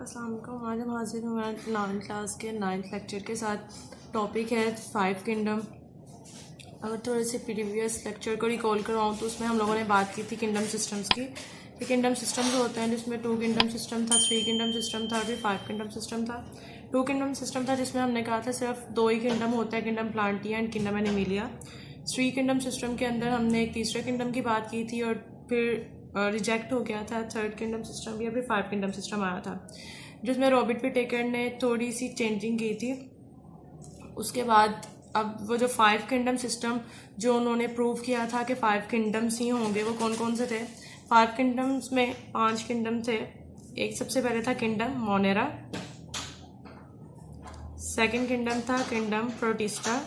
अस्सलाम वालेकुम। आज हम हाजिर हुए हैं 9th क्लास के 9th लेक्चर के साथ। टॉपिक है 5 किंगडम। अगर थोड़े से प्रीवियस लेक्चर को रिकॉल करवाऊँ तो उसमें हम लोगों ने बात की थी किंगडम सिस्टम्स की। ये किंगडम सिस्टम जो होते हैं जिसमें 2 किंगडम सिस्टम था, 3 किंगडम सिस्टम था, फिर 5 किंगडम सिस्टम था। 2 किंगडम सिस्टम था जिसमें हमने कहा था सिर्फ 2 ही किंगडम होता है, kingdom plantae and kingdom animalia. 3 kingdom system के अंदर हमने एक तीसरे किंगडम की बात की थी और फिर रिजेक्ट हो गया था 3rd किंगडम सिस्टम या फिर 5 किंगडम सिस्टम आया था जिसमें रॉबर्ट विटेकर ने थोड़ी सी चेंजिंग की थी। उसके बाद अब वो जो 5 किंगडम सिस्टम जो उन्होंने प्रूव किया था कि 5 किंगडम्स ही होंगे, वो कौन कौन से थे। 5 किंगडम्स में 5 किंगडम थे। एक सबसे पहले था किंगडम मोनेरा, सेकंड किंगडम था kingdom protista,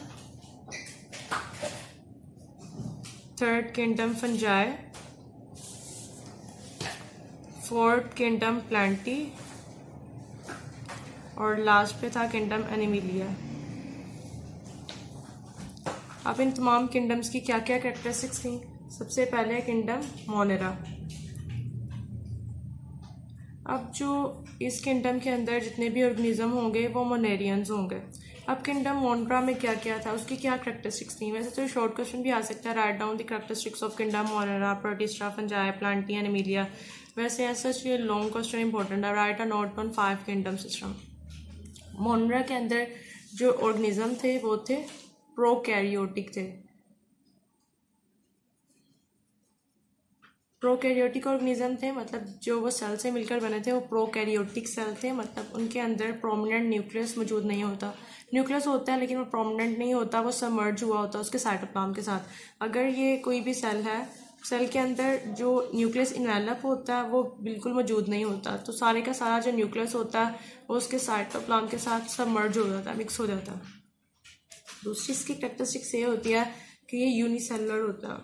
third kingdom fungi, fourth kingdom Plantae और लास्ट पे था किंगडम एनिमिलिया। अब इन तमाम किंगडम्स की क्या क्या कैरेक्टरिस्टिक्स थी। सबसे पहले किंगडम मोनेरा। अब जो इस किंगडम के अंदर जितने भी ऑर्गेनिज्म होंगे वो मोनेरियंस होंगे। अब किंगडम मोनेरा में क्या क्या था, उसकी क्या कैरेक्टरिस्टिक्स थी। वैसे तो शॉर्ट क्वेश्चन भी आ सकता है, write down the characteristics of kingdom Monera, protista, fungi, Plantae, Animalia. वैसे ऐसा ये लॉन्ग क्वेश्चन इंपॉर्टेंट है, right a note on 5 kingdom system. Monera के अंदर जो ऑर्गेनिज्म थे वो थे प्रोकैरियोटिक थे। प्रोकैरियोटिक ऑर्गेनिज्म थे, मतलब जो वो सेल से मिलकर बने थे वो प्रोकैरियोटिक सेल थे। मतलब उनके अंदर प्रोमिनेंट न्यूक्लियस मौजूद नहीं होता। न्यूक्लियस होता है लेकिन वो प्रोमिनेंट नहीं होता, वो सबमर्ज हुआ होता है उसके साइटोप्लाज्म के साथ। अगर ये कोई भी सेल है, सेल के अंदर जो न्यूक्लियस इन्वेलप होता है वो बिल्कुल मौजूद नहीं होता, तो सारे का सारा जो न्यूक्लियस होता है वो उसके साइटोप्लाज्म के साथ सबमर्ज हो जाता है, मिक्स हो जाता है। दूसरी इसकी कैरेक्टरिस्टिक्स ये होती है कि ये यूनिसेलुलर होता है।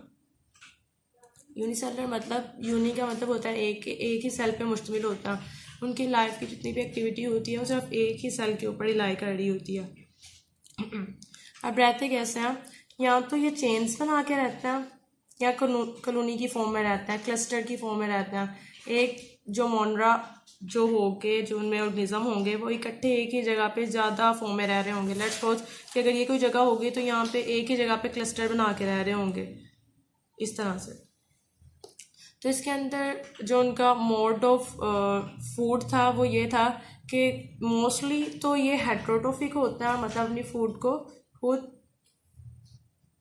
यूनिसेलुलर मतलब यूनि का मतलब होता है एक ही सेल पे मुश्तमिल होता है। उनकी लाइफ की जितनी भी एक्टिविटी होती है वो सिर्फ एक ही सेल के ऊपर रिलाई कर रही होती है। अब रहते कैसे हैं, या तो ये चेन्स बना के रहते हैं या कॉलोनी की फॉर्म में रहते हैं, क्लस्टर की फॉर्म में रहते हैं। एक जो मोनेरा जो होंगे, जो उनमें ऑर्गेनिज्म होंगे वो इकट्ठे एक ही जगह पे ज़्यादा फॉर्म में रह रहे होंगे। लेट्स सपोज कि अगर ये कोई जगह होगी तो यहाँ पे एक ही जगह पे क्लस्टर बना के रह रहे होंगे इस तरह से। तो इसके अंदर जो उनका मोड ऑफ फूड था वो ये था कि मोस्टली तो ये हेट्रोट्रोफिक होता है, मतलब अपनी फूड को खुद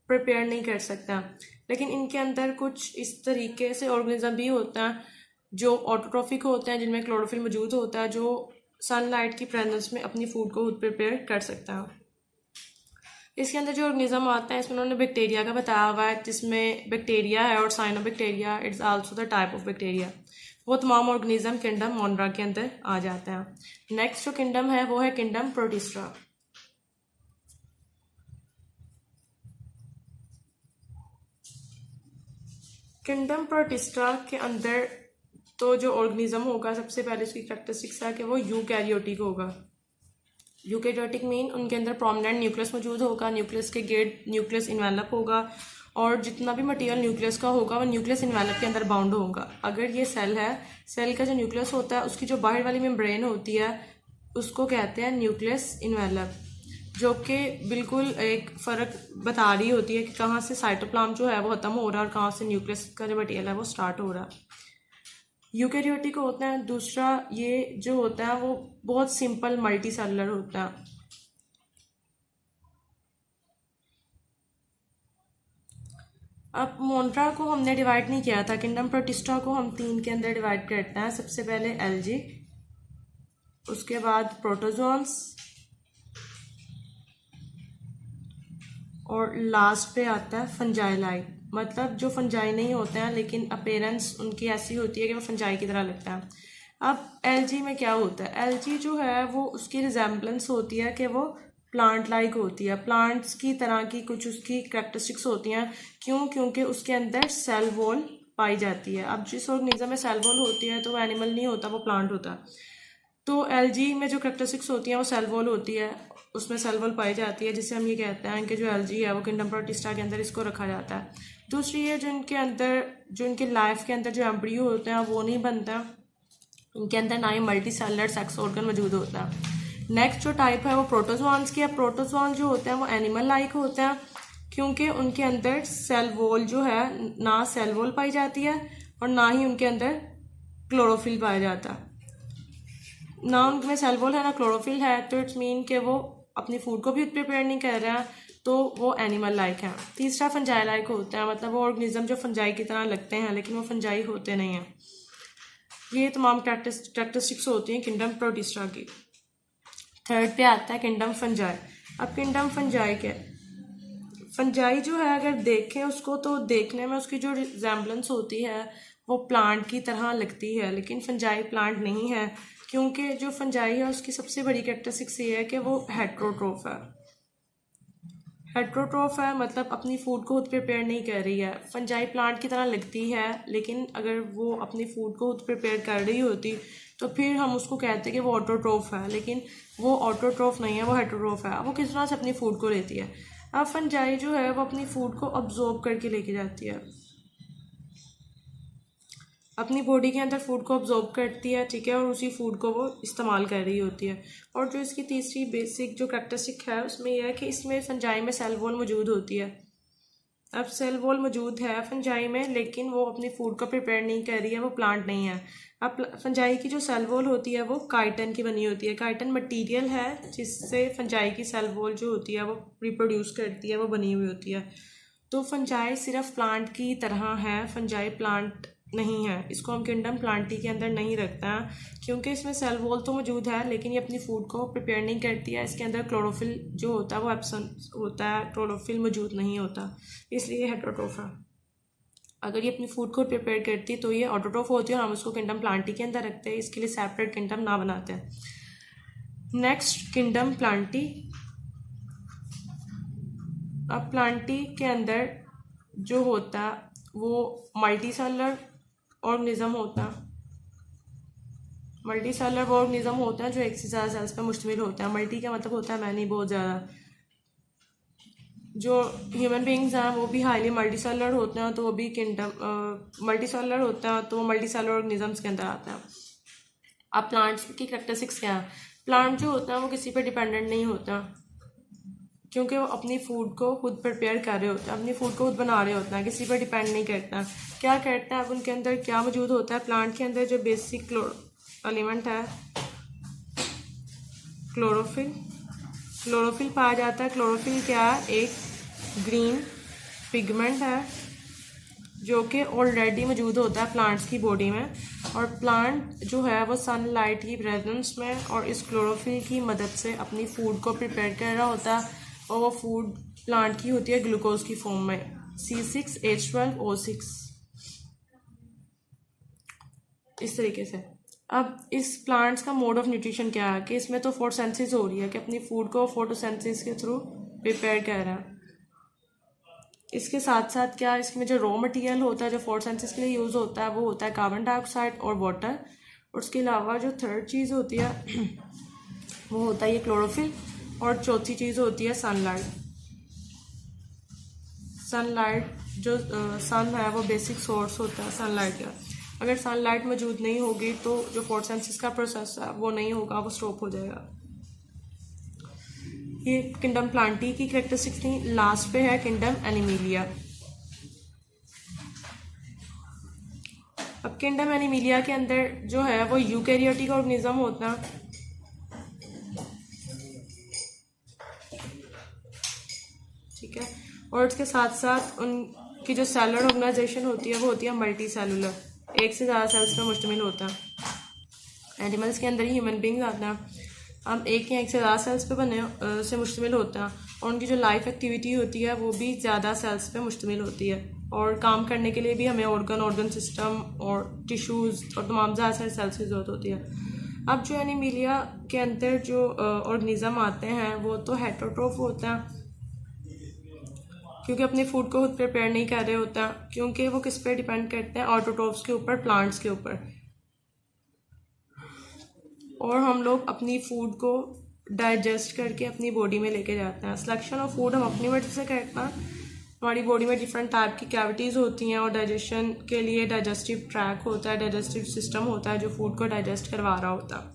प्रिपेयर नहीं कर सकता। लेकिन इनके अंदर कुछ इस तरीके से ऑर्गेनिज्म भी होता है जो ऑटोट्रोफिक होते हैं, जिनमें क्लोरोफिल मौजूद होता है, जो सनलाइट की प्रेजेंस में अपनी फूड को खुद प्रिपेयर कर सकता है। इसके अंदर जो ऑर्गेनिज्म आता है इसमें उन्होंने बैक्टीरिया का बताया हुआ है, जिसमें बैक्टीरिया है और cyanobacteria it's also the type of bacteria. वो तमाम ऑर्गेनिज्म किंगडम मोनेरा के अंदर आ जाते हैं। नेक्स्ट जो किंगडम है वो है किंगडम प्रोटिस्टा। किंगडम प्रोटिस्टा के अंदर तो जो ऑर्गेनिज्म होगा सबसे पहले उसकी कैरेक्टरिस्टिक्स है कि वो यूकैरियोटिक होगा। यूकैरियोटिक मीन उनके अंदर प्रोमिनेंट न्यूक्लियस मौजूद होगा, न्यूक्लियस के गेट न्यूक्लियस इन्वेलप होगा और जितना भी मटेरियल न्यूक्लियस का होगा वो न्यूक्लियस इन्वेलप के अंदर बाउंड होगा। अगर ये सेल है, सेल का जो न्यूक्लियस होता है उसकी जो बाहर वाली मेम्ब्रेन होती है उसको कहते हैं न्यूक्लियस इन्वेलप, जो कि बिल्कुल एक फ़र्क बता रही होती है कि कहाँ से साइटोप्लाज्म जो है वो ख़त्म हो रहा है और कहाँ से न्यूक्लियस का जो मटेरियल है वो स्टार्ट हो रहा है। यूकैरियोटिक होता है। दूसरा ये जो होता है वो बहुत सिंपल मल्टी सेलुलर होता है। अब मोनेरा को हमने डिवाइड नहीं किया था, किंगडम प्रोटिस्टा को हम 3 के अंदर डिवाइड करते हैं। सबसे पहले एल्गी, उसके बाद प्रोटोजोन्स और लास्ट पे आता है फंजाई। मतलब जो फंजाई नहीं होते हैं लेकिन अपेरेंस उनकी ऐसी होती है कि वो फंजाई की तरह लगता है। अब एल्गी में क्या होता है, एल्गी जो है वो उसकी रिजेम्बलेंस होती है कि वो प्लांट लाइक होती है, प्लांट्स की तरह की कुछ उसकी कैरेक्टरिस्टिक्स होती हैं। क्यों? क्योंकि उसके अंदर सेल वॉल पाई जाती है। अब जिस ऑर्गेनिज्म में सेल वॉल होती है तो वो एनिमल नहीं होता, वो प्लांट होता है। तो एल्गी में जो कैरेक्टरिस्टिक्स होती हैं वो सेल वॉल होती है, उसमें सेल वॉल पाई जाती है, जिससे हम ये कहते हैं कि जो एल्गी है वो किंगडम प्रोटिस्टा के अंदर इसको रखा जाता है। दूसरी है जो इनके अंदर जो इनके लाइफ के अंदर जो एम्ब्रियो होते हैं वो नहीं बनता, इनके अंदर ना ही मल्टी सेलुलर सेक्स ऑर्गन मौजूद होता है। नेक्स्ट जो टाइप है वो प्रोटोजोआंस की है। प्रोटोजोआन जो होते हैं वो एनिमल लाइक होते हैं, क्योंकि उनके अंदर सेल वॉल जो है, ना सेल वॉल पाई जाती है और ना ही उनके अंदर क्लोरोफिल पाया जाता है। ना उनमें सेल वॉल है ना क्लोरोफिल है, तो इट्स मीन कि वो अपनी फूड को भी प्रिपेयर नहीं कर रहे हैं, तो वो एनिमल लाइक हैं। तीसरा फंजाई लाइक होते हैं, मतलब वो ऑर्गेनिज्म जो फंजाई की तरह लगते हैं लेकिन वो फंजाई होते नहीं हैं। ये तमाम कैरेक्टरिस्टिक्स होती हैं किंगडम प्रोटिस्टा की। थर्ड पे आता है किंगडम फंजाई। अब किंगडम फंजाई क्या है? फंजाई जो है अगर देखें उसको तो देखने में उसकी जो रिजेम्बलेंस होती है वो प्लांट की तरह लगती है, लेकिन फंजाई प्लांट नहीं है, क्योंकि जो फंजाई है उसकी सबसे बड़ी कैरेक्टरिस्टिक्स ये है कि वो हेट्रोट्रोफ है। हेट्रोट्रोफ है मतलब अपनी फूड को खुद प्रिपेयर नहीं कर रही है। फंजाई प्लांट की तरह लगती है, लेकिन अगर वो अपनी फूड को खुद प्रिपेयर कर रही होती तो फिर हम उसको कहते हैं कि वो ऑटोट्रोफ है, लेकिन वो ऑटोट्रोफ नहीं है, वो हेट्रोट्रोफ है। वो किस तरह से अपनी फूड को लेती है? अब फंजाई जो है वो अपनी फूड को अब्जॉर्ब करके लेके जाती है, अपनी बॉडी के अंदर फूड को अब्जॉर्ब करती है, ठीक है, और उसी फूड को वो इस्तेमाल कर रही होती है। और जो इसकी तीसरी बेसिक जो कैरेक्टरिस्टिक है उसमें यह है कि इसमें फंजाई में सेल वॉल मौजूद होती है। अब सेल वॉल मौजूद है फंजाई में, लेकिन वो अपनी फूड को प्रिपेयर नहीं कर रही है, वो प्लांट नहीं है। अब फंजाई की जो सेल वॉल होती है वो काइटन की बनी होती है। काइटन मटेरियल है जिससे फंजाई की सेल वॉल जो होती है वो रिप्रोड्यूस करती है, वो बनी हुई होती है। तो फंजाई सिर्फ प्लांट की तरह है, फंजाई प्लांट नहीं है। इसको हम किंगडम प्लांटी के अंदर नहीं रखते हैं, क्योंकि इसमें सेल वॉल तो मौजूद है लेकिन ये अपनी फूड को प्रिपेयर नहीं करती है। इसके अंदर क्लोरोफिल जो होता है वो एब्सेंट होता है, क्लोरोफिल मौजूद नहीं होता, इसलिए हेट्रोट्रोफ है। अगर ये अपनी फूड को प्रिपेयर करती तो ये ऑटोट्रोफ होती है और हम उसको किंगडम प्लांटी के अंदर रखते हैं, इसके लिए सेपरेट किंगडम ना बनाते हैं। Next kingdom Plantae. अब प्लांटी के अंदर जो होता है वो मल्टी सेलुलर ऑर्गेनिज्म होता है। मल्टी सेलुलर वो ऑर्गेनिज्म होता है जो एक से ज़्यादा सेल्स पर मुश्तमिल होता है। मल्टी का मतलब होता है मैनी, बहुत ज़्यादा। जो ह्यूमन बींग्स हैं वो भी हाईली मल्टी सेलुलर होते हैं, तो वो भी किंगडम मल्टी सेलुलर होते हैं, तो वो मल्टी सेलुलर ऑर्गेनिजम्स के अंदर आते हैं। अब प्लांट्स की कैरेक्टरिस्टिक्स क्या है? प्लांट जो होता है वो किसी पर डिपेंडेंट नहीं होता, क्योंकि वो अपनी फूड को खुद प्रिपेयर कर रहे होते हैं, अपनी फूड को खुद बना रहे होते हैं, किसी पर डिपेंड नहीं करता। क्या करता है? अब उनके अंदर क्या मौजूद होता है? प्लांट के अंदर जो बेसिक एलिमेंट है क्लोरोफिल, क्लोरोफिल पाया जाता है। क्लोरोफिल क्या है? एक ग्रीन पिगमेंट है जो कि ऑलरेडी मौजूद होता है प्लांट्स की बॉडी में, और प्लांट जो है वो सनलाइट की प्रेजेंस में और इस क्लोरोफिल की मदद से अपनी फूड को प्रिपेयर कर रहा होता है, और वो फूड प्लांट की होती है ग्लूकोज की फॉर्म में, C6H12O6, इस तरीके से। अब इस प्लांट्स का मोड ऑफ न्यूट्रिशन क्या है कि इसमें तो फोटोसिंथेसिस हो रही है कि अपनी फूड को फोटोसिंथेसिस के थ्रू प्रिपेयर कर रहा है। इसके साथ साथ क्या इसमें जो रॉ मटेरियल होता है जो फोटोसिंथेसिस के लिए यूज़ होता है वो होता है कार्बन डाइऑक्साइड और वाटर, और उसके अलावा जो थर्ड चीज़ होती है वो होता है ये क्लोरोफिल, और चौथी चीज़ होती है सनलाइट। सनलाइट जो सन है वो बेसिक सोर्स होता है सनलाइट का। अगर सनलाइट मौजूद नहीं होगी तो जो फोटोसिंथेसिस का प्रोसेस है वो नहीं होगा, वो स्टॉप हो जाएगा। ये किंगडम प्लांटी की कैरेक्टरिस्टिक्स थी। लास्ट पे है किंगडम एनिमिलिया। अब किंगडम एनिमिलिया के अंदर जो है वो यूकैरियोटिक ऑर्गेनिज्म होता है, ठीक है, और इसके साथ साथ उनकी जो सेलुलर ऑर्गेनाइजेशन होती है वो होती है मल्टी सेलुलर, एक से ज़्यादा सेल्स पर मुश्तमिल होता है। एनिमल्स के अंदर ही ह्यूमन बींग्स आते हैं, हम एक या एक से ज़्यादा सेल्स पे बने से मुश्तमिल होता है, और उनकी जो लाइफ एक्टिविटी होती है वो भी ज़्यादा सेल्स पे मुश्तमिल होती है, और काम करने के लिए भी हमें ऑर्गन सिस्टम और टिश्यूज़ और तमाम ज़्यादा सारे सेल्स की ज़रूरत होती है। अब जो एनीमिलिया के अंदर जो ऑर्गेनिज्म आते हैं वो तो हेट्रोट्रोफ होते हैं, क्योंकि अपनी फूड को खुद प्रिपेयर नहीं कर रहे होते हैं, क्योंकि वो किस पे डिपेंड करते हैं? ऑटोट्रोफ्स के ऊपर, प्लांट्स के ऊपर। और हम लोग अपनी फूड को डाइजेस्ट करके अपनी बॉडी में लेके जाते हैं। सिलेक्शन ऑफ फूड हम अपनी मर्जी से करते हैं, हमारी बॉडी में डिफरेंट टाइप की कैविटीज़ होती हैं और डाइजेशन के लिए डाइजेस्टिव ट्रैक होता है, डाइजेस्टिव सिस्टम होता है जो फूड को डाइजेस्ट करवा रहा होता है।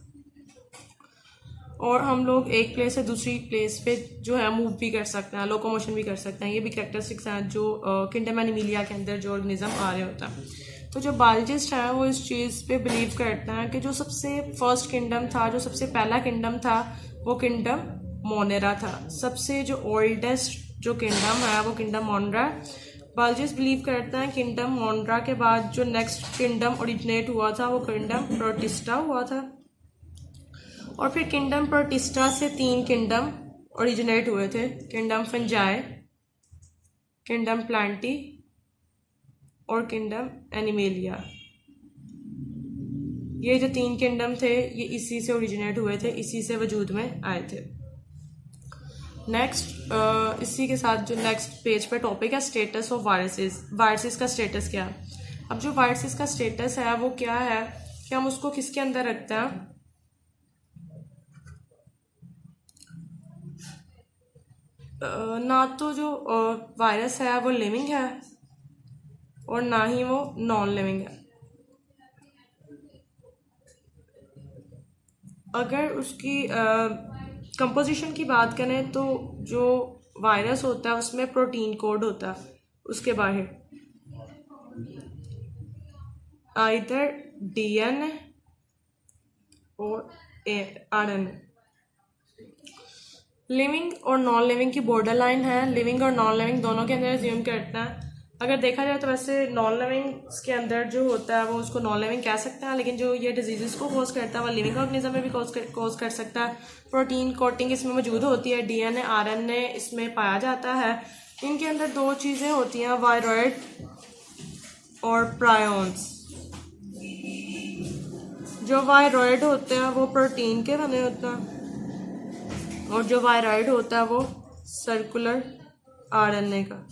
और हम लोग एक प्लेस से दूसरी प्लेस पे जो है मूव भी कर सकते हैं, लोकोमोशन भी कर सकते हैं। ये भी कैरेक्टरिस्टिक्स हैं जो किंगडम एनिमिलिया के अंदर जो ऑर्गेनिज्म आ रहे होता है। तो जो बायोलॉजिस्ट हैं वो इस चीज़ पे बिलीव करते हैं कि जो सबसे फर्स्ट किंगडम था, जो सबसे पहला किंगडम था, वो किंगडम मोनेरा था। सबसे जो ओल्डेस्ट जो किंगडम है वो किंगडम मोनेरा। बायोलॉजिस्ट बिलीव करते हैं किंगडम मोनेरा के बाद जो नेक्स्ट किंगडम ओरिजिनेट हुआ था वो किंगडम प्रोटिस्टा हुआ था। और फिर किंगडम प्रोटिस्टा से 3 किंगडम ओरिजिनेट हुए थे, किंगडम फंजाई, किंगडम प्लांटी और किंगडम एनिमेलिया। ये जो 3 किंगडम थे ये इसी से ओरिजिनेट हुए थे, इसी से वजूद में आए थे। नेक्स्ट इसी के साथ जो नेक्स्ट पेज पे टॉपिक है स्टेटस ऑफ वायरसेस। वायरसेस का स्टेटस क्या है? अब जो वायरसेस का स्टेटस है वो क्या है कि हम उसको किसके अंदर रखते हैं? ना तो जो वायरस है वो लिविंग है और ना ही वो नॉन लिविंग है। अगर उसकी कंपोजिशन की बात करें तो जो वायरस होता है उसमें प्रोटीन कोड होता है, उसके बाहर आइदर डीएनए और आरएनए। लिविंग और नॉन लिविंग की बॉर्डर लाइन है, लिविंग और नॉन लिविंग दोनों के अंदर एज्यूम करता है। अगर देखा जाए तो वैसे नॉन लिविंग के अंदर जो होता है वो उसको नॉन लिविंग कह सकते हैं, लेकिन जो ये डिजीज़ को कॉज करता है वो लिविंग ऑर्गेनिज्म में भी कॉज कर सकता है। प्रोटीन कोटिंग इसमें मौजूद होती है, डीएनए आरएनए इसमें पाया जाता है। इनके अंदर 2 चीज़ें होती हैं, वायरॉइड और प्रायोन्स। जो वायरॉइड होते हैं वो प्रोटीन के बने होते हैं और जो वायरॉइड होता है वो सर्कुलर आरएनए का।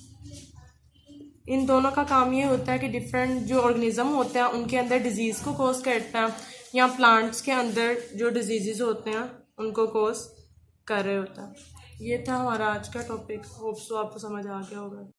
इन दोनों का काम ये होता है कि डिफरेंट जो ऑर्गेनिज्म होते हैं उनके अंदर डिजीज़ को कॉज करता है या प्लांट्स के अंदर जो डिजीज़ होते हैं उनको कॉज कर रहे होता है। ये था हमारा आज का टॉपिक। होप सो आपको समझ आ गया होगा।